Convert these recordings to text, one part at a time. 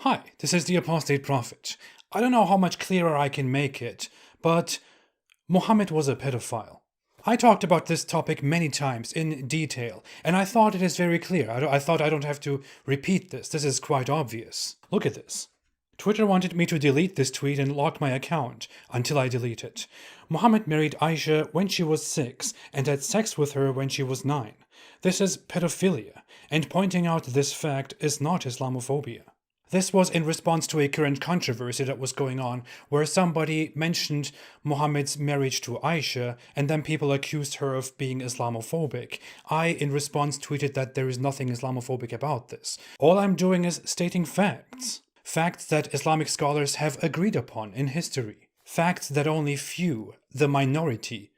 Hi, this is the Apostate Prophet. I don't know how much clearer I can make it, but Muhammad was a pedophile. I talked about this topic many times in detail, and I thought it is very clear. I thought I don't have to repeat this. This is quite obvious. Look at this. Twitter wanted me to delete this tweet and lock my account until I delete it. Muhammad married Aisha when she was 6 and had sex with her when she was 9. This is pedophilia, and pointing out this fact is not Islamophobia. This was in response to a current controversy that was going on, where somebody mentioned Muhammad's marriage to Aisha, and then people accused her of being Islamophobic. I, in response, tweeted that there is nothing Islamophobic about this. All I'm doing is stating facts. Facts that Islamic scholars have agreed upon in history. Facts that only few, the minority,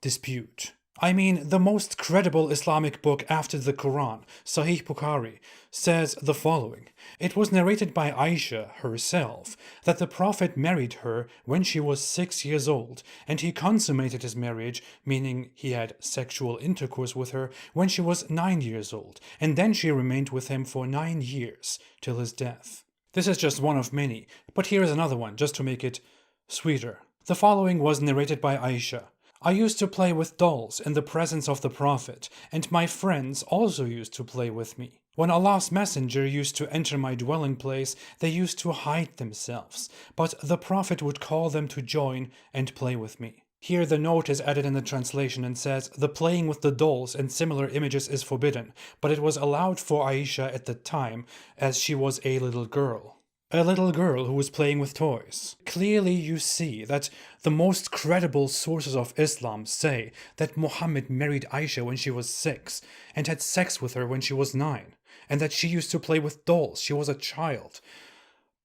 dispute. I mean, the most credible Islamic book after the Quran, Sahih Bukhari, says the following. It was narrated by Aisha herself that the Prophet married her when she was 6 years old, and he consummated his marriage, meaning he had sexual intercourse with her, when she was 9 years old, and then she remained with him for 9 years, till his death. This is just one of many, but here is another one, just to make it sweeter. The following was narrated by Aisha. I used to play with dolls in the presence of the Prophet, and my friends also used to play with me. When Allah's Messenger used to enter my dwelling place, they used to hide themselves, but the Prophet would call them to join and play with me. Here the note is added in the translation and says, the playing with the dolls and similar images is forbidden, but it was allowed for Aisha at the time, as she was a little girl. A little girl who was playing with toys. Clearly you see that the most credible sources of Islam say that Muhammad married Aisha when she was 6 and had sex with her when she was 9, and that she used to play with dolls. She was a child.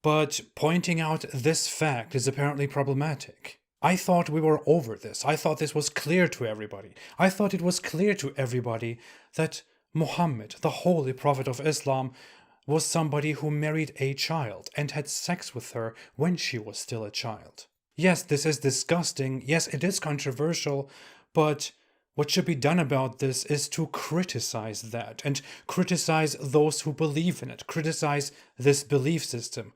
But pointing out this fact is apparently problematic. I thought we were over this. I thought this was clear to everybody. I thought it was clear to everybody that Muhammad, the holy prophet of Islam, was somebody who married a child and had sex with her when she was still a child. Yes, this is disgusting. Yes, it is controversial, but what should be done about this is to criticize that and criticize those who believe in it, criticize this belief system,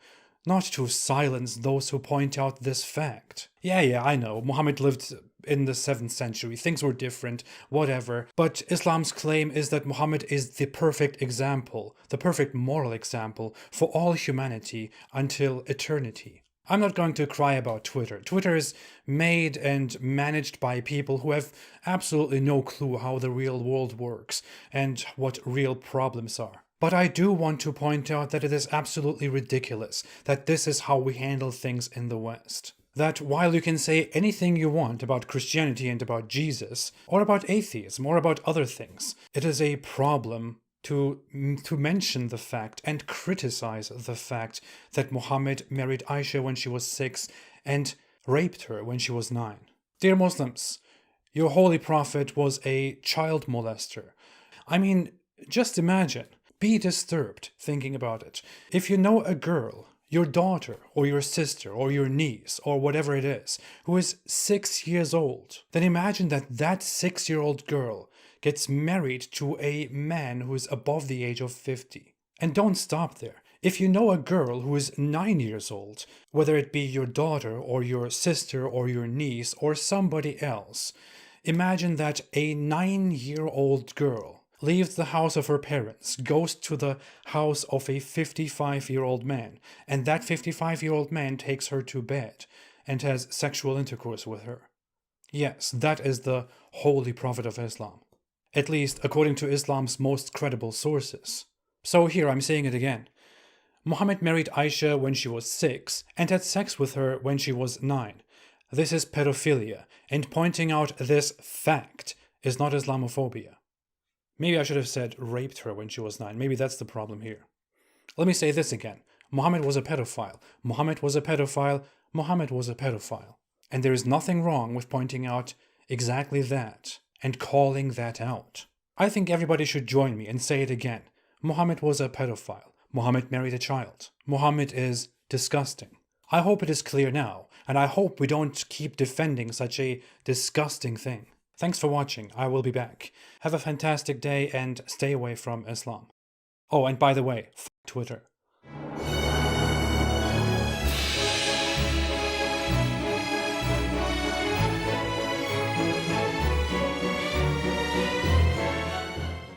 not to silence those who point out this fact. Yeah, I know, Muhammad lived in the 7th century, things were different, whatever, but Islam's claim is that Muhammad is the perfect example, the perfect moral example for all humanity until eternity. I'm not going to cry about Twitter. Twitter is made and managed by people who have absolutely no clue how the real world works and what real problems are. But I do want to point out that it is absolutely ridiculous that this is how we handle things in the West. That while you can say anything you want about Christianity and about Jesus, or about atheism, or about other things, it is a problem to mention the fact and criticize the fact that Muhammad married Aisha when she was 6 and raped her when she was 9. Dear Muslims, your holy prophet was a child molester. I mean, just imagine. Be disturbed thinking about it. If you know a girl, your daughter or your sister or your niece or whatever it is, who is 6 years old, then imagine that that 6-year-old girl gets married to a man who is above the age of 50. And don't stop there. If you know a girl who is 9 years old, whether it be your daughter or your sister or your niece or somebody else, imagine that a 9-year-old girl leaves the house of her parents, goes to the house of a 55-year-old man, and that 55-year-old man takes her to bed and has sexual intercourse with her. Yes, that is the holy prophet of Islam, at least according to Islam's most credible sources. So here I'm saying it again. Muhammad married Aisha when she was 6 and had sex with her when she was 9. This is pedophilia, and pointing out this fact is not Islamophobia. Maybe I should have said raped her when she was 9. Maybe that's the problem here. Let me say this again. Muhammad was a pedophile. Muhammad was a pedophile. Muhammad was a pedophile. And there is nothing wrong with pointing out exactly that and calling that out. I think everybody should join me and say it again. Muhammad was a pedophile. Muhammad married a child. Muhammad is disgusting. I hope it is clear now, and I hope we don't keep defending such a disgusting thing. Thanks for watching. I will be back. Have a fantastic day and stay away from Islam. Oh, and by the way, f*** Twitter.